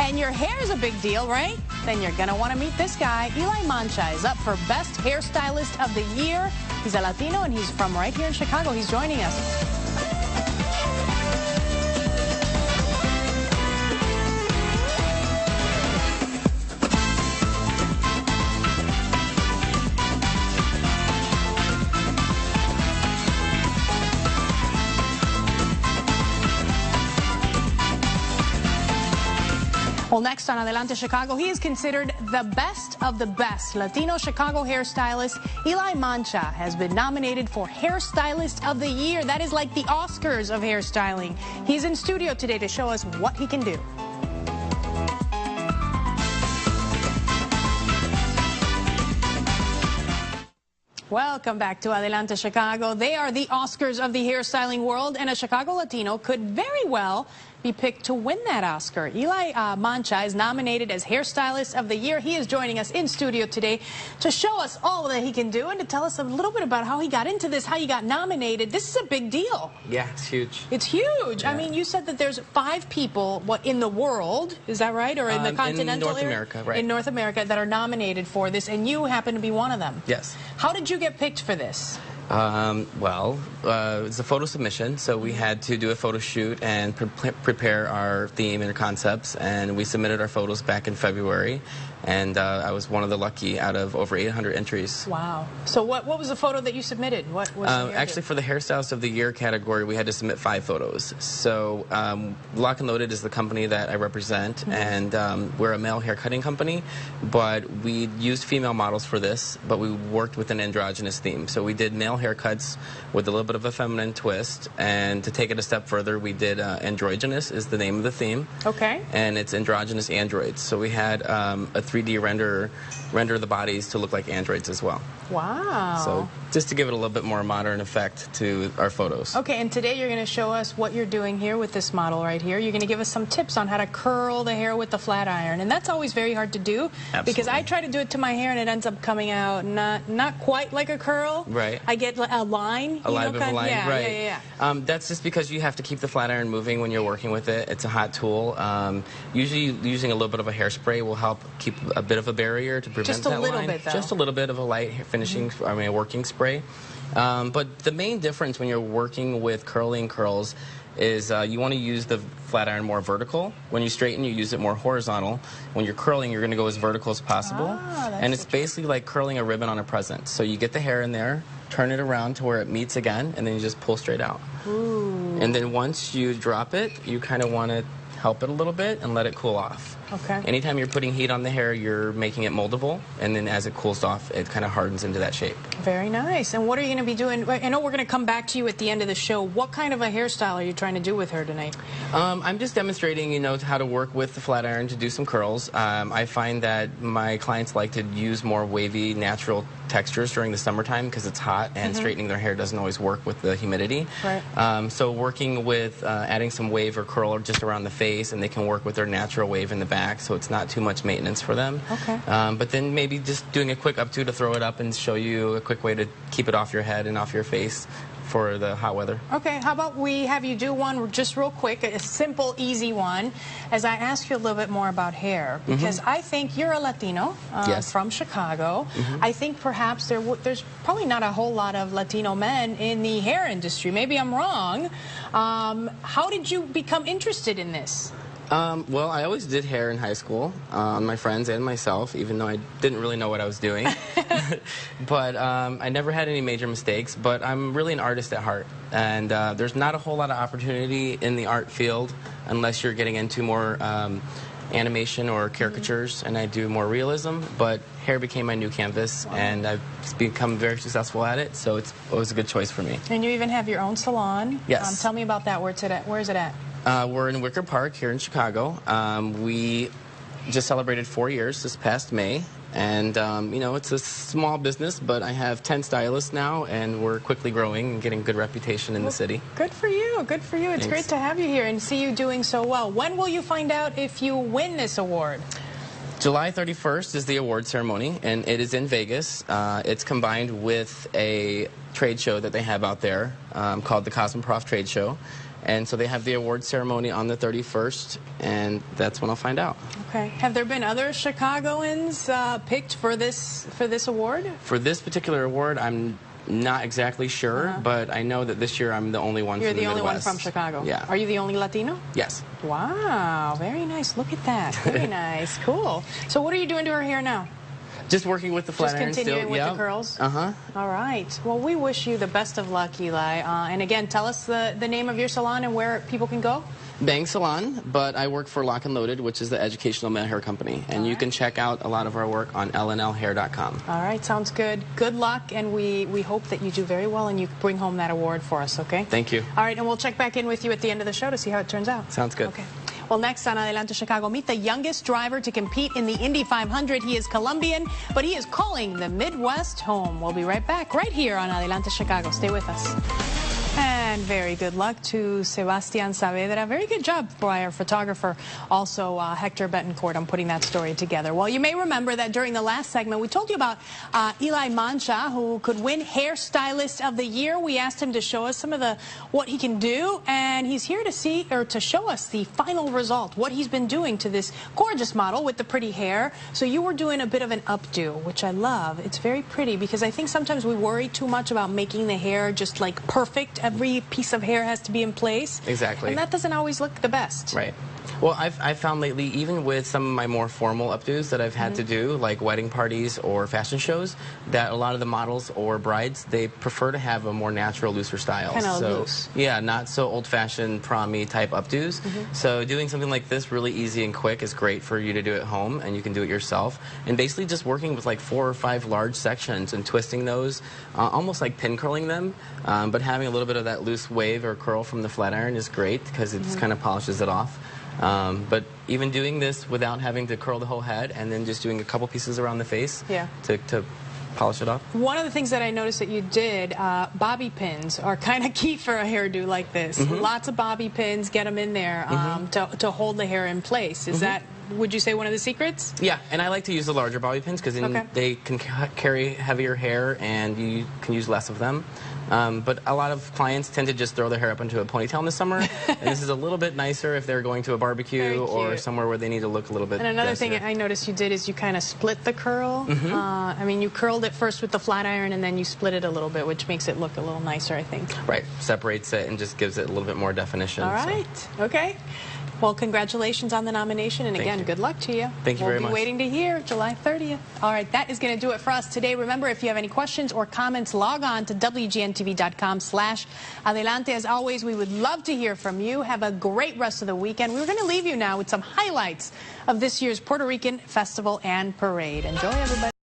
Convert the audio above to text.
And your hair is a big deal, right? Then you're going to want to meet this guy. Eli Mancha is up for Best Hairstylist of the Year. He's a Latino, and he's from right here in Chicago. He's joining us. Well, next on Adelante Chicago, he is considered the best of the best. Latino Chicago hairstylist Eli Mancha has been nominated for Hairstylist of the Year. That is like the Oscars of hairstyling. He's in studio today to show us what he can do. Welcome back to Adelante Chicago. They are the Oscars of the hairstyling world, and a Chicago Latino could very well be picked to win that Oscar. Eli Mancha is nominated as Hairstylist of the Year. He is joining us in studio today to show us all that he can do and to tell us a little bit about how he got into this, how he got nominated. This is a big deal. Yeah, it's huge. It's huge. Yeah. I mean, you said that there's 5 people, in the world, is that right? Or in the continental in North area? America, right. In North America that are nominated for this, and you happen to be one of them. Yes. How did you get picked for this? It's a photo submission, so we had to do a photo shoot and prepare our theme and concepts, and we submitted our photos back in February, and I was one of the lucky out of over 800 entries. Wow. So what was the photo that you submitted? What was actually, for the Hairstylist of the Year category, we had to submit 5 photos. So Lock and Loaded is the company that I represent, and we're a male hair cutting company, but we used female models for this, but we worked with an androgynous theme. So we did male haircuts with a little bit of a feminine twist, and to take it a step further, we did androgynous is the name of the theme. Okay. And it's androgynous androids. So we had a 3D render the bodies to look like androids as well. Wow. So just to give it a little bit more modern effect to our photos. Okay, and today you're going to show us what you're doing here with this model right here. You're going to give us some tips on how to curl the hair with the flat iron, and that's always very hard to do. Absolutely. Because I try to do it to my hair and it ends up coming out not quite like a curl. Right. I get a line. A line of a line, yeah, right. Yeah. That's just because you have to keep the flat iron moving when you're working with it. It's a hot tool. Usually using a little bit of a hairspray will help keep a bit of a barrier to prevent Just that a little line. bit, though. Just a little bit of a light finishing, working spray. But the main difference when you're working with curling curls is you want to use the flat iron more vertical. When you straighten, you use it more horizontal. When you're curling, you're going to go as vertical as possible. And it's basically like curling a ribbon on a present. So you get the hair in there, turn it around to where it meets again, and then you just pull straight out. Ooh. And then once you drop it, you kind of want to help it a little bit and let it cool off. Okay. Anytime you're putting heat on the hair, you're making it moldable, and then as it cools off, it kind of hardens into that shape. Very nice. And what are you going to be doing? I know we're going to come back to you at the end of the show. What kind of a hairstyle are you trying to do with her tonight? I'm just demonstrating, how to work with the flat iron to do some curls. I find that my clients like to use more wavy, natural textures during the summertime because it's hot, and straightening their hair doesn't always work with the humidity. Right. So working with adding some wave or curl just around the face, and they can work with their natural wave in the back, so it's not too much maintenance for them. Okay. But then maybe just doing a quick updo to throw it up and show you a quick way to keep it off your head and off your face for the hot weather. Okay, how about we have you do one just real quick, a simple, easy one, as I ask you a little bit more about hair, because I think you're a Latino from Chicago. I think perhaps there's probably not a whole lot of Latino men in the hair industry. Maybe I'm wrong. How did you become interested in this? Well, I always did hair in high school on my friends and myself, even though I didn't really know what I was doing. But I never had any major mistakes, but I'm really an artist at heart. And there's not a whole lot of opportunity in the art field unless you're getting into more animation or caricatures, and I do more realism, but hair became my new canvas, and I've become very successful at it, so it was a good choice for me. And you even have your own salon. Yes. Tell me about that. Where is it at? We're in Wicker Park here in Chicago. We just celebrated 4 years this past May, and it's a small business, but I have 10 stylists now, and we're quickly growing and getting good reputation in the city. Good for you. Good for you. It's great to have you here and see you doing so well. When will you find out if you win this award? July 31st is the award ceremony, and it is in Vegas. It's combined with a trade show that they have out there called the Cosmoprof Trade Show. And so they have the award ceremony on the 31st, and that's when I'll find out. Okay. Have there been other Chicagoans picked for this award? For this particular award, I'm not exactly sure, but I know that this year I'm the only one from the Midwest. You're the only one from Chicago? Yeah. Are you the only Latino? Yes. Wow, very nice. Look at that. Very nice. Cool. So what are you doing to her hair now? Just working with the flat iron still. Just continuing with the curls? Uh-huh. All right. Well, we wish you the best of luck, Eli. And again, tell us the name of your salon and where people can go. Bang Salon, but I work for Lock and Loaded, which is the educational male hair company. And you can check out a lot of our work on lnlhair.com. All right, sounds good. Good luck, and we hope that you do very well and you bring home that award for us, okay? Thank you. All right, and we'll check back in with you at the end of the show to see how it turns out. Sounds good. Okay. Well, next on Adelante Chicago, meet the youngest driver to compete in the Indy 500. He is Colombian, but he is calling the Midwest home. We'll be right back right here on Adelante Chicago. Stay with us. And very good luck to Sebastian Saavedra. Very good job by our photographer, also Hector Betancourt, on putting that story together. Well, you may remember that during the last segment, we told you about Eli Mancha, who could win Hairstylist of the Year. We asked him to show us some of what he can do, and he's here to show us the final result, what he's been doing to this gorgeous model with the pretty hair. So you were doing a bit of an updo, which I love. It's very pretty because I think sometimes we worry too much about making the hair just like perfect. Every piece of hair has to be in place. Exactly. And that doesn't always look the best. Right. Well, I've found lately, even with some of my more formal updos that I've had to do, like wedding parties or fashion shows, that a lot of the models or brides, they prefer to have a more natural, looser style. Kind of loose. Yeah, not so old-fashioned, prom-y type updos. So doing something like this really easy and quick is great for you to do at home, and you can do it yourself. And basically just working with like 4 or 5 large sections and twisting those, almost like pin curling them, but having a little bit of that loose wave or curl from the flat iron is great because it just kind of polishes it off. But even doing this without having to curl the whole head and then just doing a couple pieces around the face to polish it off. One of the things that I noticed that you did, bobby pins are kind of key for a hairdo like this. Lots of bobby pins, get them in there to hold the hair in place. Is that, would you say, one of the secrets? Yeah, and I like to use the larger bobby pins because they can carry heavier hair and you can use less of them. But a lot of clients tend to just throw their hair up into a ponytail in the summer, and this is a little bit nicer if they're going to a barbecue or somewhere where they need to look a little bit And another dressier. thing I noticed you did is you kind of split the curl. I mean, you curled it first with the flat iron, and then you split it a little bit, which makes it look a little nicer, I think. Right, separates it and just gives it a little bit more definition. All right, okay. Well, congratulations on the nomination, and again, good luck to you. Thank you very much. We'll be waiting to hear July 30th. All right, that is going to do it for us today. Remember, if you have any questions or comments, log on to WGNTV.com/Adelante. As always, we would love to hear from you. Have a great rest of the weekend. We're going to leave you now with some highlights of this year's Puerto Rican Festival and Parade. Enjoy, everybody.